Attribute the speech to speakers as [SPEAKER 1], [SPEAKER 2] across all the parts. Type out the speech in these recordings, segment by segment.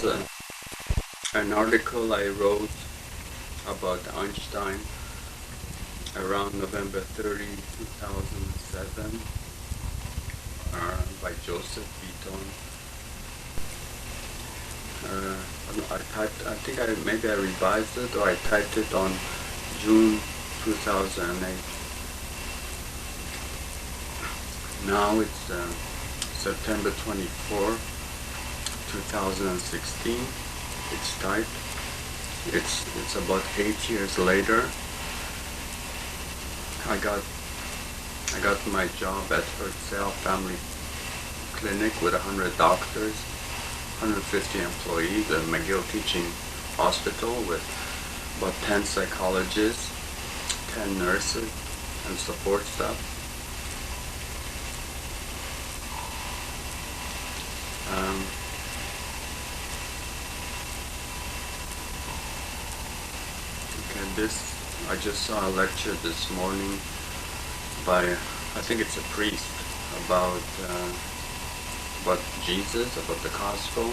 [SPEAKER 1] is an article I wrote about Einstein around November 30, 2007, by Joseph Beaton. I think maybe I revised it, or I typed it on June 2008. Now it's September 24, 2016. It's typed. It's about 8 years later. I got my job at Herzl Family Clinic with 100 doctors, 150 employees, a McGill Teaching Hospital with about 10 psychologists, 10 nurses, and support staff. I just saw a lecture this morning by, I think it's a priest, about Jesus, about the Gospel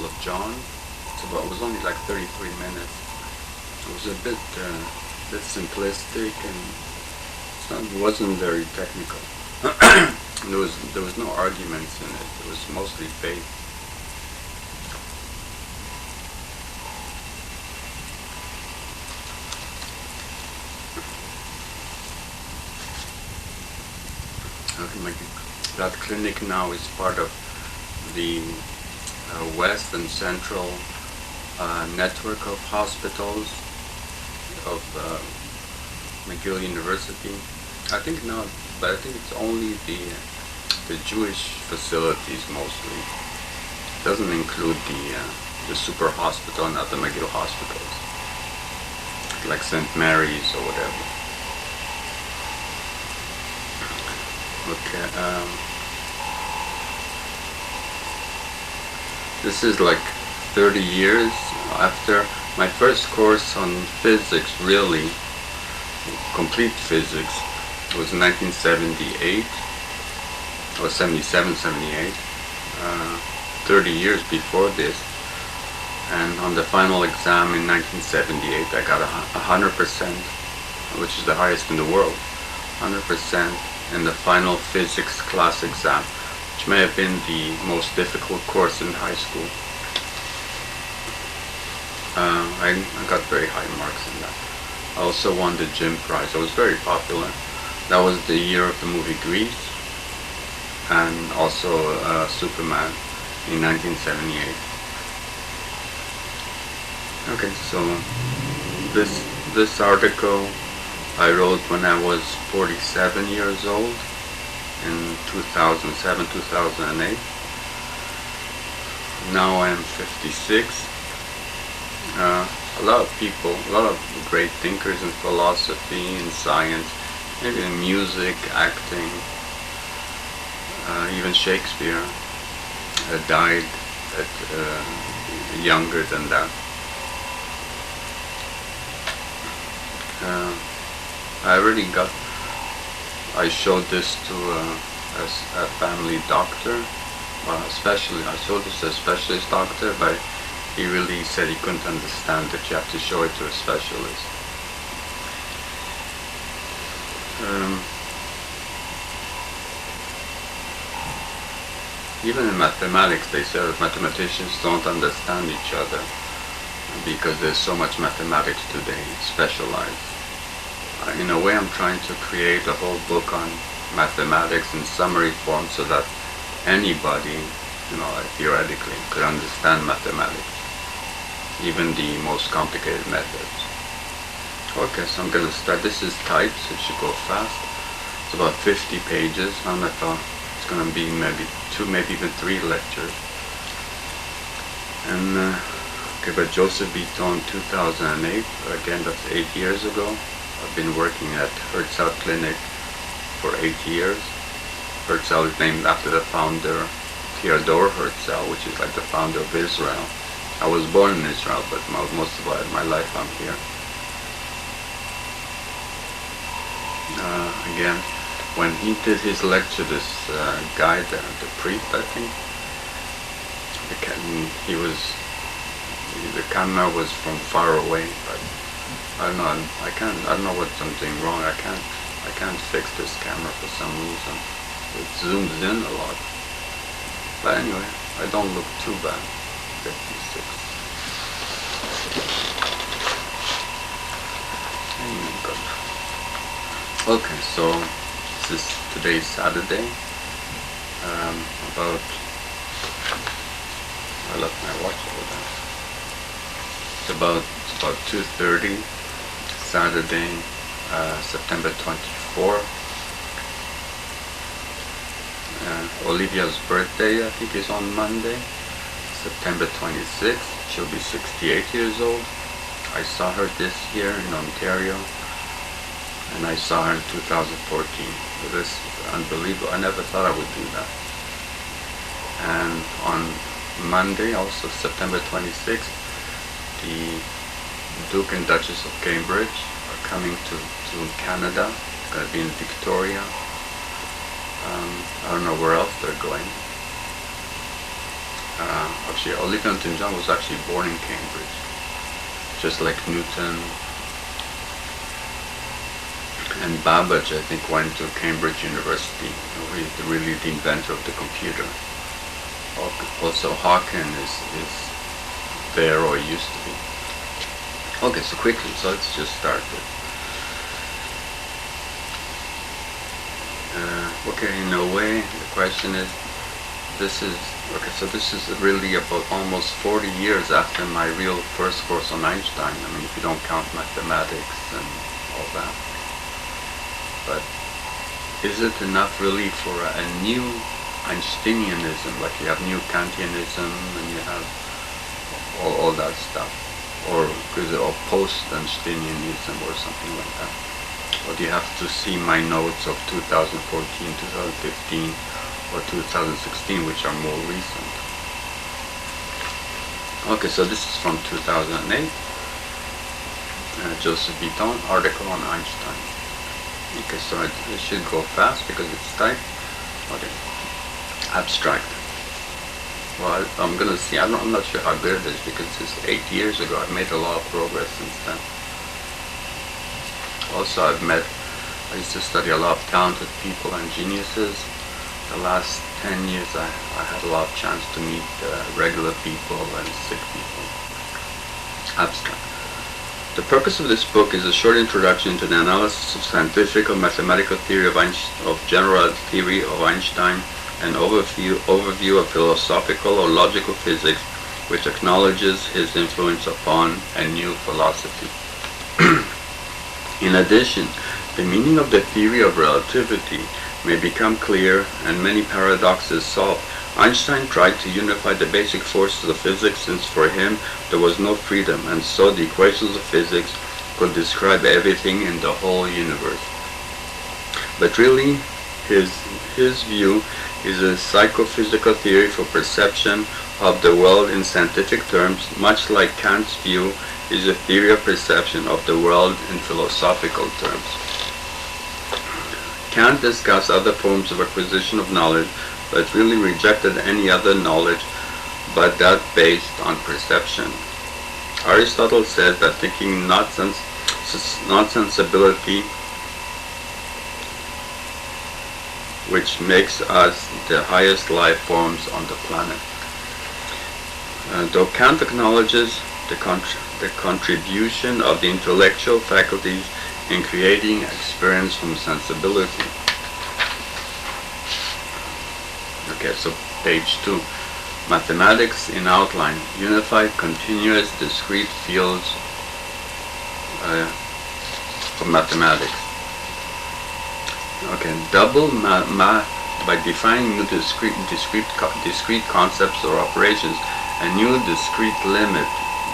[SPEAKER 1] of John. It was only like 33 minutes. It was a bit simplistic, and it wasn't very technical. There was no arguments in it. It was mostly faith. That clinic now is part of the West and Central network of hospitals of McGill University. I think now, but I think it's only the Jewish facilities mostly. It doesn't include the super hospital and other McGill hospitals, like St. Mary's or whatever. Okay, this is like 30 years after my first course on physics, really, complete physics, was 1978, or 77, 78, 30 years before this. And on the final exam in 1978, I got 100%, which is the highest in the world, 100%. In the final physics class exam, which may have been the most difficult course in high school. I got very high marks in that. I also won the gym prize. I was very popular. That was the year of the movie Grease, and also Superman in 1978. Okay, so this article I wrote when I was 47 years old in 2007, 2008. Now I am 56. A lot of people, a lot of great thinkers in philosophy and science, maybe in music, acting, even Shakespeare died at younger than that. I showed this to a family doctor, I showed this to a specialist doctor, but he really said he couldn't understand that you have to show it to a specialist. Even in mathematics, they say that mathematicians don't understand each other because there's so much mathematics today, specialized. In a way, I'm trying to create a whole book on mathematics in summary form so that anybody, theoretically, could understand mathematics, even the most complicated methods. Okay, so I'm going to start. This is typed, so it should go fast. It's about 50 pages, and I thought it's going to be maybe 2, maybe even 3 lectures. And okay, but Joseph Beaton, 2008, again, that's 8 years ago. I've been working at Herzl Clinic for 8 years. Herzl is named after the founder, Theodor Herzl, which is like the founder of Israel. I was born in Israel, but most of my life I'm here. Again, when he did his lecture, this guy, the priest, I think, the the camera was from far away, but I don't know. I don't know what I'm doing wrong. I can't fix this camera for some reason. It zooms in a lot. But anyway, I don't look too bad. 56. Okay, so today's Saturday. I left my watch over there. It's about 2:30, Saturday, September 24. Olivia's birthday, I think, is on Monday, September 26th. She'll be 68 years old. I saw her this year in Ontario, and I saw her in 2014. This is unbelievable. I never thought I would do that. And on Monday, also September 26th, the Duke and Duchess of Cambridge are coming to Canada. It's going to be in Victoria. I don't know where else they're going. Actually, Olivia Newton-John was actually born in Cambridge, just like Newton. And Babbage, I think, went to Cambridge University. He's really the inventor of the computer. Also, Hawking is there, or used to be. Okay, so quickly, so let's just start with. Okay, in a way, the question is, this is really about almost 40 years after my real first course on Einstein. I mean, if you don't count mathematics and all that. But is it enough really for a new Einsteinianism, like you have new Kantianism and you have all that stuff? Or is it post-Einsteinianism or something like that? Or do you have to see my notes of 2014, 2015, or 2016, which are more recent? Okay, so this is from 2008. Joseph Bitton, article on Einstein. Okay, so it should go fast because it's typed. Okay, abstract. Well, I'm gonna see. I'm not sure how good it is because it's 8 years ago. I've made a lot of progress since then. Also, I used to study a lot of talented people and geniuses. The last 10 years, I had a lot of chance to meet regular people and sick people. Abstract. The purpose of this book is a short introduction to the analysis of scientific or mathematical theory of general theory of Einstein, an overview of philosophical or logical physics, which acknowledges his influence upon a new philosophy. In addition, the meaning of the theory of relativity may become clear and many paradoxes solved. Einstein tried to unify the basic forces of physics since for him there was no freedom, and so the equations of physics could describe everything in the whole universe. But really, his view is a psychophysical theory for perception of the world in scientific terms, much like Kant's view is a theory of perception of the world in philosophical terms. Kant discussed other forms of acquisition of knowledge, but really rejected any other knowledge but that based on perception. Aristotle says that thinking not sensibility, which makes us the highest life forms on the planet. Though Kant acknowledges the contribution of the intellectual faculties in creating experience from sensibility. Okay, so page 2. Mathematics in outline. Unified, continuous, discrete fields of mathematics. Okay, by defining new discrete concepts or operations, a new discrete limit,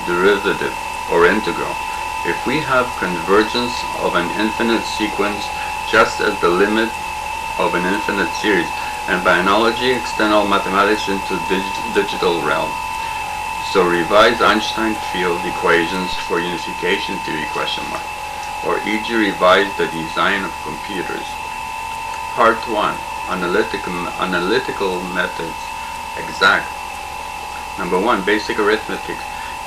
[SPEAKER 1] derivative, or integral. If we have convergence of an infinite sequence just as the limit of an infinite series, and by analogy extend all mathematics into digital realm. So revise Einstein field equations for unification theory ? Or e.g. revise the design of computers. Part 1. Analytical methods. Exact. Number 1, basic arithmetic.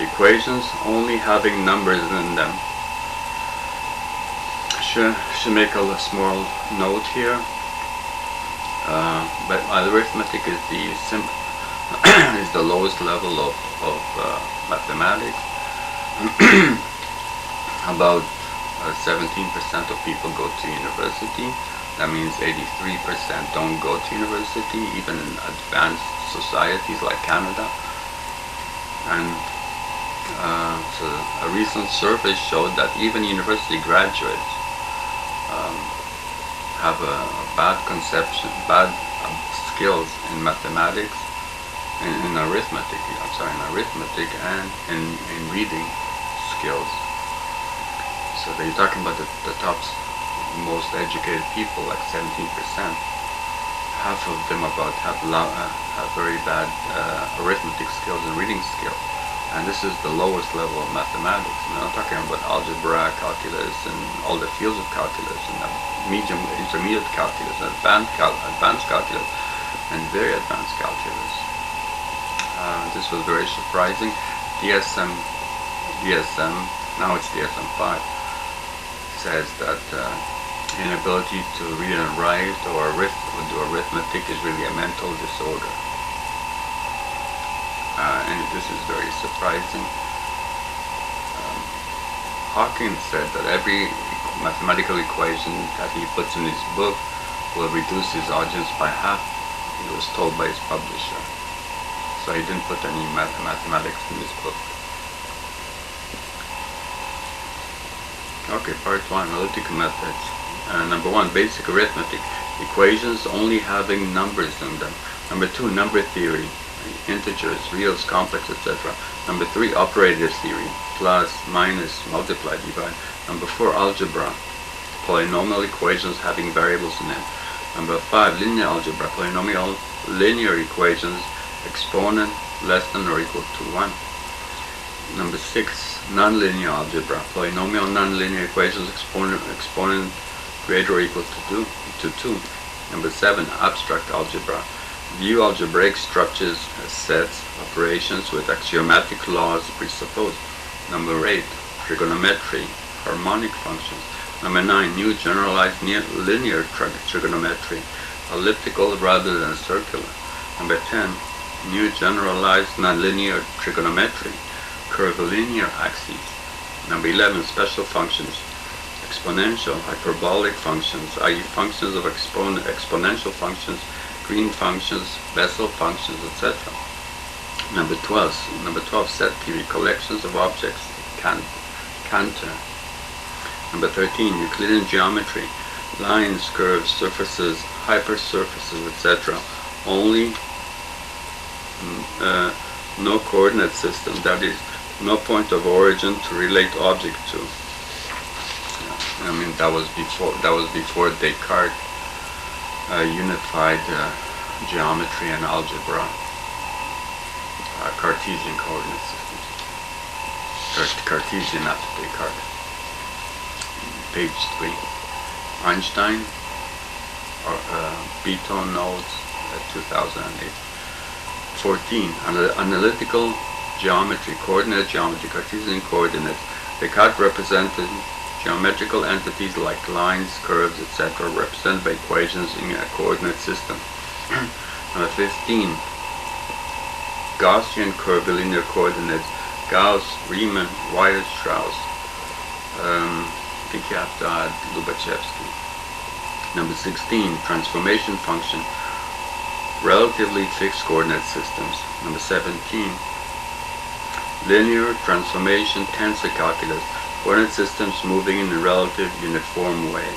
[SPEAKER 1] Equations only having numbers in them. Should make a small note here. But arithmetic is is the lowest level of mathematics. About 17% of people go to university. That means 83% don't go to university, even in advanced societies like Canada. And so a recent survey showed that even university graduates have a bad skills in mathematics, in arithmetic, and in reading skills. So they're talking about the top most educated people, like 17%. Half of them have very bad arithmetic skills and reading skills. And this is the lowest level of mathematics. I'm not talking about algebra, calculus, and all the fields of calculus, and intermediate calculus, and advanced calculus, and very advanced calculus. This was very surprising. DSM, now it's DSM-5, says that inability to read and write or do arithmetic is really a mental disorder. And this is very surprising. Hawking said that every mathematical equation that he puts in his book will reduce his audience by half, he was told by his publisher. So he didn't put any mathematics in his book. Okay, part 1, analytical methods. Number 1, basic arithmetic. Equations only having numbers in them. Number 2, number theory. Integers, reals, complex, etc. Number 3, operator theory, plus, minus, multiply, divide. Number 4, algebra, polynomial equations having variables in them. Number 5, linear algebra, polynomial linear equations, exponent less than or equal to 1. Number 6, nonlinear algebra, polynomial nonlinear equations, exponent greater or equal to 2. Number 7, abstract algebra, view algebraic structures as sets, operations with axiomatic laws presupposed. Number 8, trigonometry, harmonic functions. Number 9, new generalized linear trigonometry, elliptical rather than circular. Number 10, new generalized nonlinear trigonometry, curvilinear axes. Number 11, special functions, exponential, hyperbolic functions, i.e. functions of exponential functions, green functions, Bessel functions, etc. Number 12, set theory, collections of objects, Cantor. Number 13, Euclidean geometry, lines, curves, surfaces, hypersurfaces, etc. Only no coordinate system, that is, no point of origin to relate object to. I mean, that was before Descartes unified geometry and algebra, Cartesian coordinate systems. Cartesian after Descartes. Page 3. Einstein, Beaton notes, 2008. 14. Analytical geometry, coordinate geometry, Cartesian coordinates. Descartes represented geometrical entities like lines, curves, etc. represented by equations in a coordinate system. Number 15. Gaussian curvilinear coordinates, Gauss, Riemann, Weierstrass. I think you have to add Lubachevsky. Number 16. Transformation function, relatively fixed coordinate systems. Number 17. Linear transformation tensor calculus, coordinate systems moving in a relative uniform way.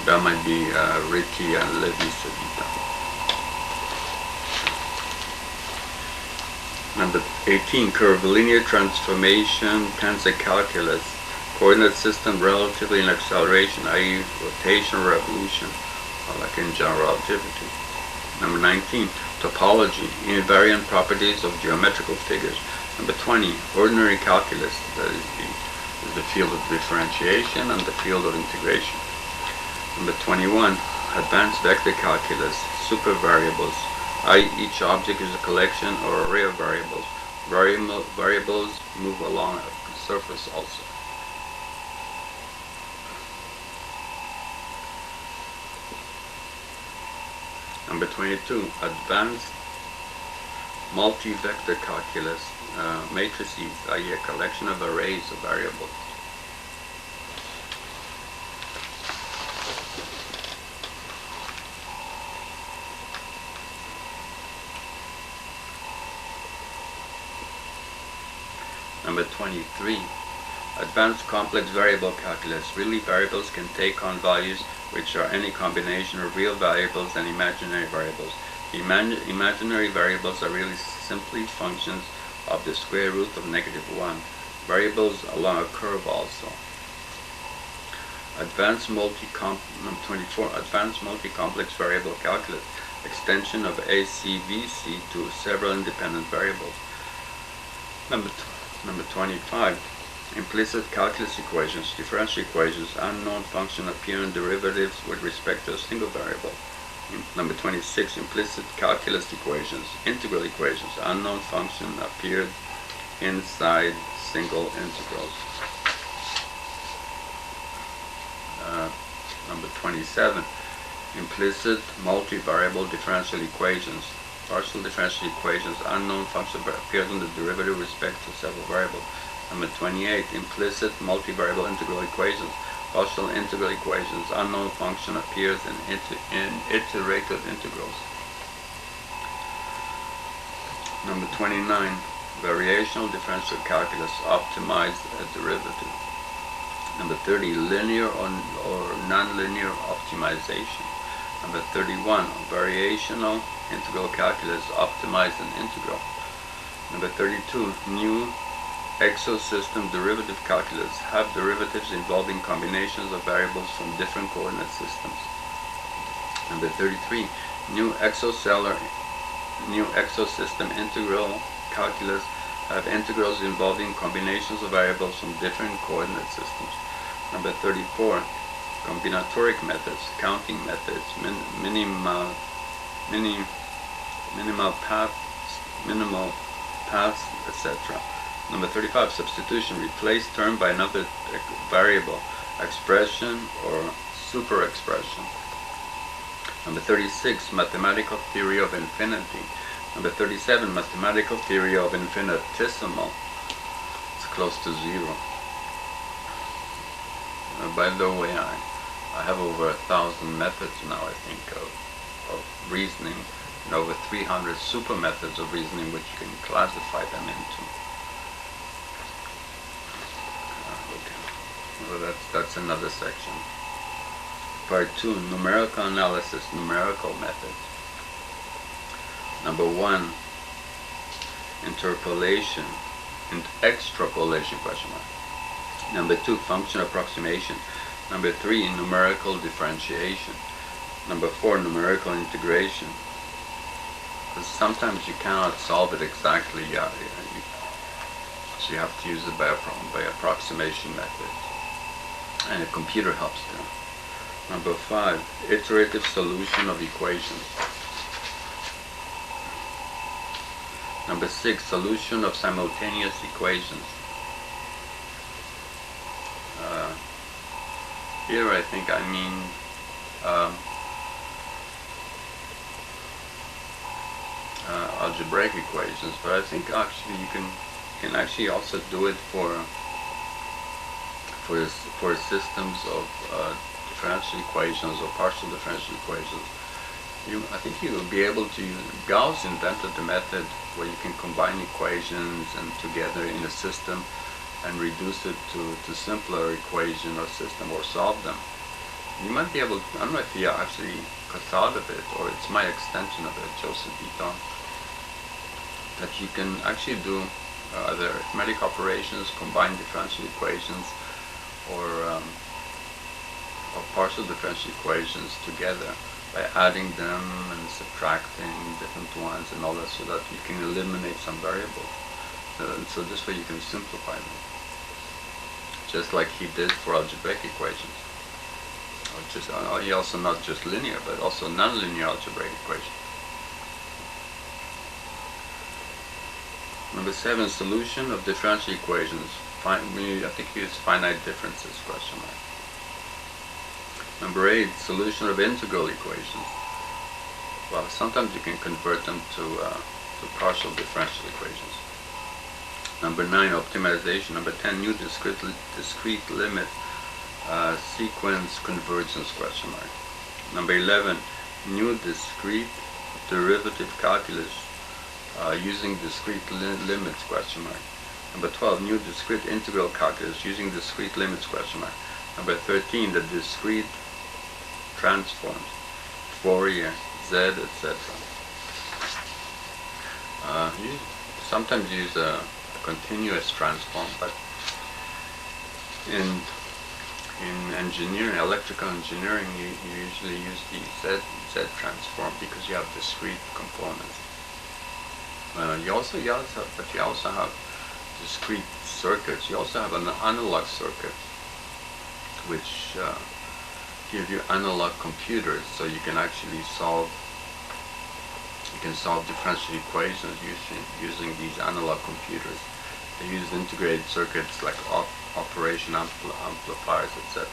[SPEAKER 1] That might be Ricky and Levi-Civita. Number 18, curvilinear transformation tensor calculus, coordinate system relatively in acceleration, i.e. rotation or revolution, like in general relativity. Number 19, topology, invariant properties of geometrical figures. Number 20, ordinary calculus, that is the field of differentiation and the field of integration. Number 21, advanced vector calculus, supervariables, i.e. each object is a collection or array of variables. Variables move along a surface also. Number 22, advanced multi-vector calculus, matrices, i.e. a collection of arrays of variables. Number 23, advanced complex variable calculus. Really, variables can take on values which are any combination of real variables and imaginary variables. Imaginary variables are really simply functions of the square root of -1. Variables along a curve also. Number 24, advanced multi-complex variable calculus. Extension of ACVC to several independent variables. Number 25, implicit calculus equations, differential equations, unknown function appear in derivatives with respect to a single variable. Number 26, implicit calculus equations, integral equations, unknown function appeared inside single integrals. Number 27, implicit multivariable differential equations, partial differential equations, unknown function appears in the derivative with respect to several variables. Number 28, implicit multivariable integral equations, partial integral equations, unknown function appears in iterative integrals. Number 29, variational differential calculus, optimized a derivative. Number 30, linear or nonlinear optimization. Number 31, variational integral calculus, optimized an integral. Number 32, new exosystem derivative calculus, have derivatives involving combinations of variables from different coordinate systems. Number 33, new exosystem integral calculus, have integrals involving combinations of variables from different coordinate systems. Number 34, combinatoric methods, counting methods, minimal paths, etc. Number 35, substitution, replace term by another variable, expression or super expression. Number 36, mathematical theory of infinity. Number 37, mathematical theory of infinitesimal. It's close to zero. By the way, I have over 1,000 methods now, I think, of reasoning, and over 300 super methods of reasoning which you can classify them into. Well, that's another section. Part 2, numerical analysis, numerical methods. Number 1, interpolation and extrapolation, question mark. Number 2, function approximation. Number 3, numerical differentiation. Number 4, numerical integration. Because sometimes you cannot solve it exactly, so you have to use it by approximation methods. And a computer helps there. Number 5, iterative solution of equations. Number 6, solution of simultaneous equations. Here I think I mean algebraic equations, but I think actually you can actually also do it for systems of differential equations or partial differential equations. I think you will be able to use, Gauss invented the method where you can combine equations and together in a system and reduce it to simpler equation or system or solve them. You might be able to, I don't know if he actually thought of it or it's my extension of it, Joseph Beaton, that you can actually do either arithmetic operations, combine differential equations, or partial differential equations together by adding them and subtracting different ones and all that, so that you can eliminate some variables. So this way you can simplify them, just like he did for algebraic equations. He also not just linear, but also nonlinear algebraic equations. Number 7, solution of differential equations. I think it's finite differences, question mark. Number 8, solution of integral equations. Well, sometimes you can convert them to partial differential equations. Number 9, optimization. Number 10, new discrete limit sequence convergence, question mark. Number 11, new discrete derivative calculus using discrete limits, question mark. Number 12, new discrete integral calculus using discrete limits, question mark. Number 13, the discrete transforms, Fourier, Z, etc. You sometimes use a continuous transform, but in engineering, electrical engineering, you usually use the Z transform because you have discrete components. You also have discrete circuits. You also have an analog circuit, which give you analog computers, so you can actually solve differential equations using these analog computers. They use integrated circuits like operation amplifiers, etc.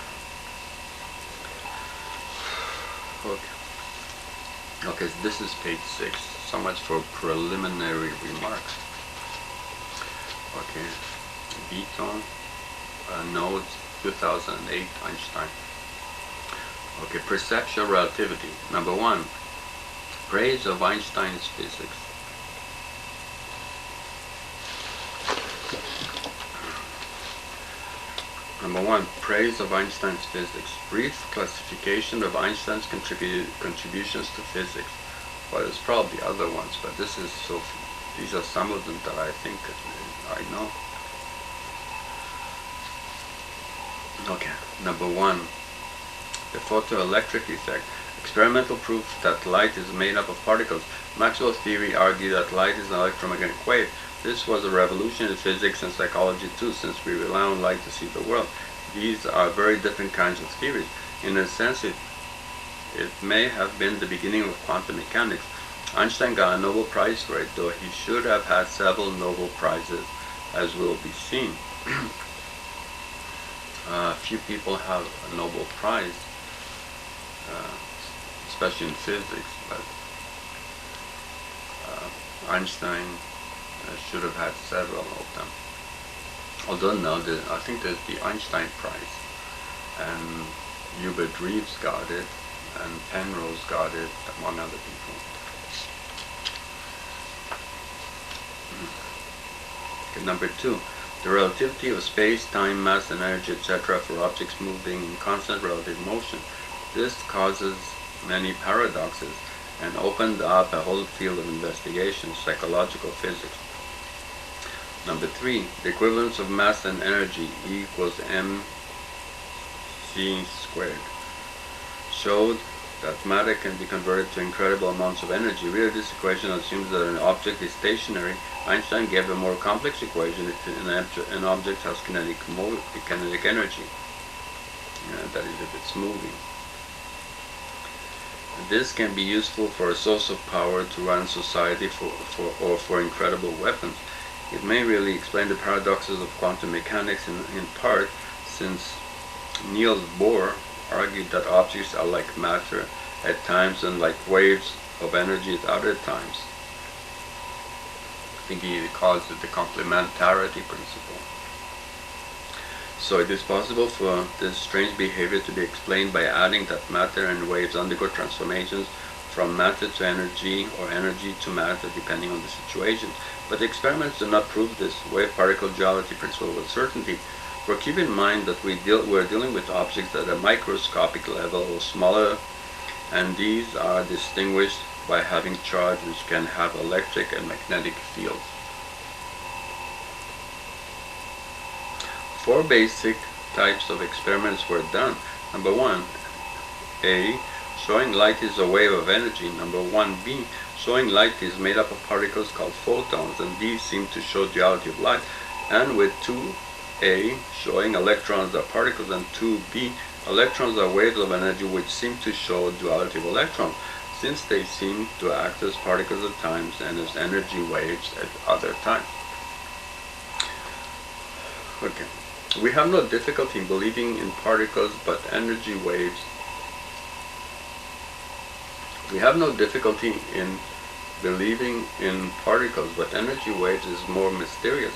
[SPEAKER 1] Okay, so this is page 6. So much for preliminary remarks. Okay, Beaton, nodes, 2008, Einstein. Okay, perceptual relativity. Number 1, praise of Einstein's physics. Number 1, praise of Einstein's physics. Brief classification of Einstein's contributions to physics. Well, there's probably other ones, but these are some of them that I think I know. Okay, number 1, the photoelectric effect. Experimental proof that light is made up of particles. Maxwell's theory argued that light is an electromagnetic wave. This was a revolution in physics and psychology too, since we rely on light to see the world. These are very different kinds of theories. In a sense, it may have been the beginning of quantum mechanics. Einstein got a Nobel Prize for it, though he should have had several Nobel Prizes, as will be seen. Few people have a Nobel Prize, especially in physics, but Einstein should have had several of them. Although now, I think there's the Einstein Prize, and Hubert Reeves got it, and Penrose got it, among other people. Okay, number 2, the relativity of space, time, mass, and energy, etc. for objects moving in constant relative motion. This causes many paradoxes and opened up a whole field of investigation, psychological physics. Number 3, the equivalence of mass and energy, E equals mc squared, showed that matter can be converted to incredible amounts of energy. Really, this equation assumes that an object is stationary. Einstein gave a more complex equation if an object has kinetic energy, that is, if it's moving. This can be useful for a source of power to run society or for incredible weapons. It may really explain the paradoxes of quantum mechanics in part, since Niels Bohr argued that objects are like matter at times and like waves of energy at other times. I think he calls it the complementarity principle. So it is possible for this strange behavior to be explained by adding that matter and waves undergo transformations from matter to energy or energy to matter depending on the situation. But the experiments do not prove this wave-particle duality principle with certainty. For keep in mind that we're dealing with objects at a microscopic level or smaller, and these are distinguished by having charge which can have electric and magnetic fields. 4 basic types of experiments were done. Number 1, A, showing light is a wave of energy. Number 1b, showing light is made up of particles called photons, and these seem to show duality of light. And with 2a, showing electrons are particles, and 2b, electrons are waves of energy which seem to show duality of electrons, since they seem to act as particles at times and as energy waves at other times. Okay. We have no difficulty in believing in particles but energy waves. We have no difficulty in believing in particles, but energy waves is more mysterious.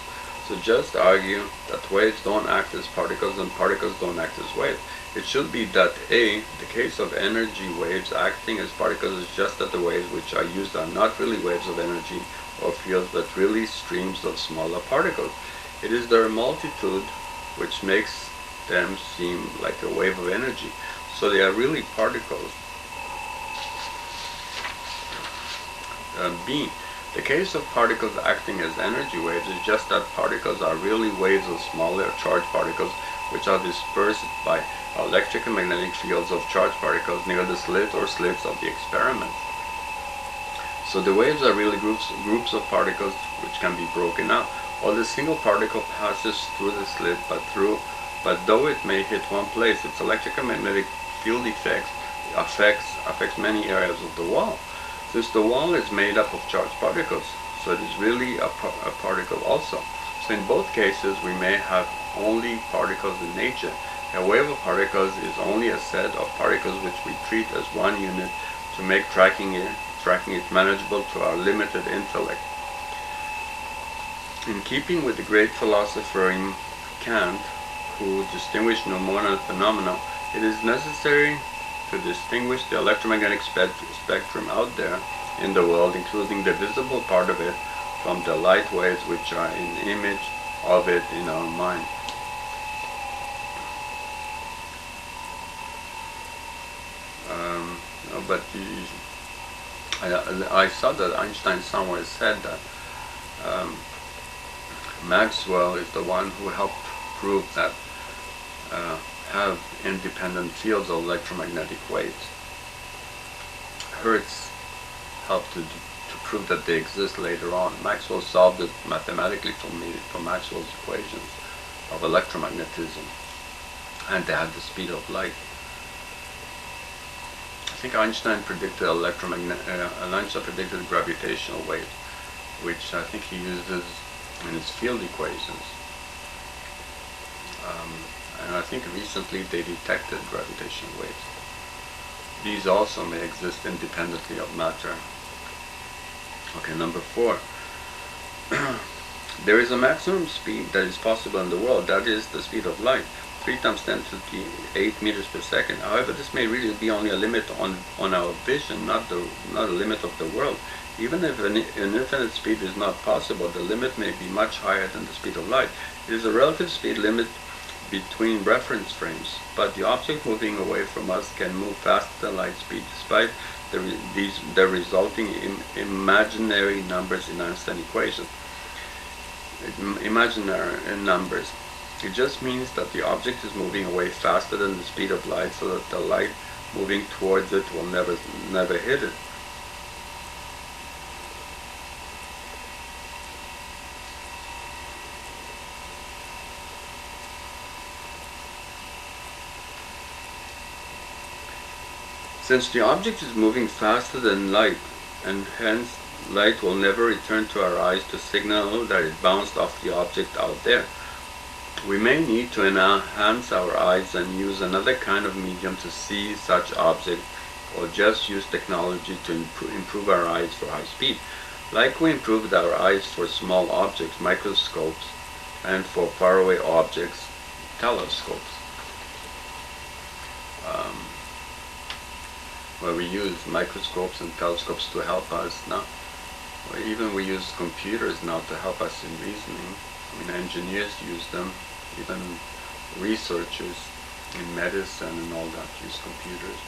[SPEAKER 1] So just argue that waves don't act as particles and particles don't act as waves. It should be that A, the case of energy waves acting as particles is just that the waves which are used are not really waves of energy or fields, but really streams of smaller particles. It is their multitude which makes them seem like a wave of energy. So they are really particles. B. The case of particles acting as energy waves is just that particles are really waves of smaller charged particles which are dispersed by electric and magnetic fields of charged particles near the slit or slits of the experiment. So the waves are really groups of particles which can be broken up. While the single particle passes through the slit, but though it may hit one place, its electric and magnetic field affects many areas of the wall. Since the wall is made up of charged particles, so it is really a particle also. So in both cases, we may have only particles in nature. A wave of particles is only a set of particles which we treat as one unit to make tracking it manageable to our limited intellect. In keeping with the great philosopher Kant, who distinguished neuronal phenomena, it is necessary to distinguish the electromagnetic spectrum out there in the world, including the visible part of it, from the light waves which are an image of it in our mind. But I saw that Einstein somewhere said that Maxwell is the one who helped prove that have independent fields of electromagnetic waves. Hertz helped to prove that they exist later on. Maxwell solved it mathematically from Maxwell's equations of electromagnetism, and they had the speed of light. I think Einstein predicted Einstein predicted gravitational waves, which I think he uses in his field equations. And I think recently they detected gravitational waves. These also may exist independently of matter. Okay, number 4. There is a maximum speed that is possible in the world, that is the speed of light, 3 times 10 to the 8 meters per second. However, this may really be only a limit on our vision, not a limit of the world. Even if an infinite speed is not possible, the limit may be much higher than the speed of light. It is a relative speed limit between reference frames, but the object moving away from us can move faster than light speed, despite the resulting imaginary numbers in Einstein equation. Imaginary numbers. It just means that the object is moving away faster than the speed of light, so that the light moving towards it will never hit it. Since the object is moving faster than light, and hence light will never return to our eyes to signal that it bounced off the object out there, we may need to enhance our eyes and use another kind of medium to see such objects, or just use technology to improve our eyes for high speed, like we improved our eyes for small objects, microscopes, and for faraway objects, telescopes. Where we use microscopes and telescopes to help us now. Or even we use computers now to help us in reasoning. I mean, engineers use them, even researchers in medicine and all that use computers.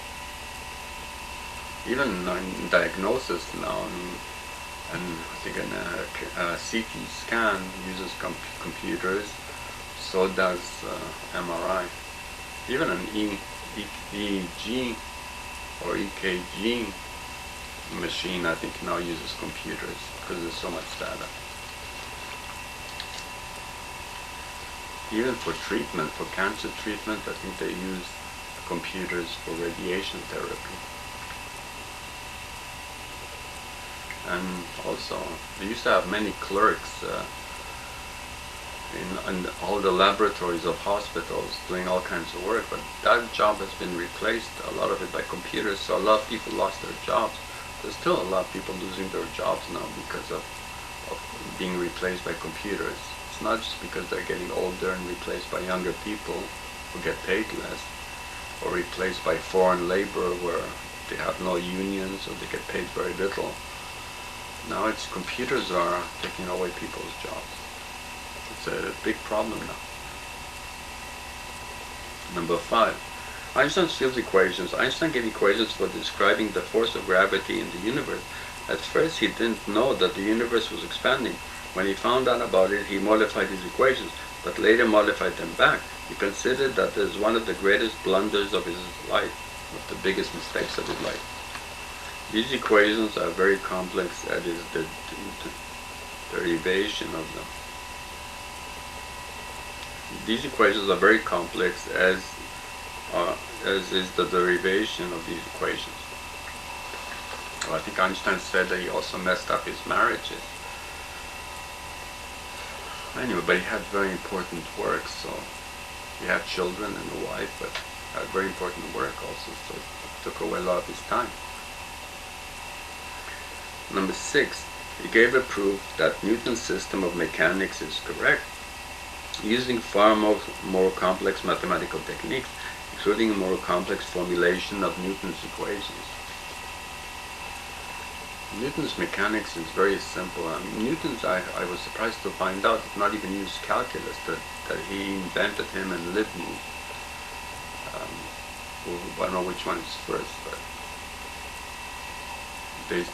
[SPEAKER 1] Even in diagnosis now, and I think a CT scan uses computers, so does MRI. Even an EEG or EKG machine, I think, now uses computers because there's so much data. Even for treatment, for cancer treatment, I think they use computers for radiation therapy. And also, they used to have many clerks in all the laboratories of hospitals doing all kinds of work, but that job has been replaced, a lot of it by computers, so a lot of people lost their jobs. There's still a lot of people losing their jobs now because of being replaced by computers. It's not just because they're getting older and replaced by younger people who get paid less, or replaced by foreign labor where they have no unions or they get paid very little. Now it's computers are taking away people's jobs. It's a big problem now. Number 5. Einstein's field equations. Einstein gave equations for describing the force of gravity in the universe. At first he didn't know that the universe was expanding. When he found out about it, he modified his equations, but later modified them back. He considered that as one of the greatest blunders of his life, one of the biggest mistakes of his life. These equations are very complex, that is the derivation of them. These equations are very complex as is the derivation of these equations. Well, I think Einstein said that he also messed up his marriages. Anyway, but he had very important work, so he had children and a wife, but had very important work also, so it took away a lot of his time. Number 6, he gave a proof that Newton's system of mechanics is correct, using far more complex mathematical techniques, including a more complex formulation of Newton's equations. Newton's mechanics is very simple. Newton's, I was surprised to find out, did not even use calculus, that he invented him and Leibniz. I don't know which one is first, but they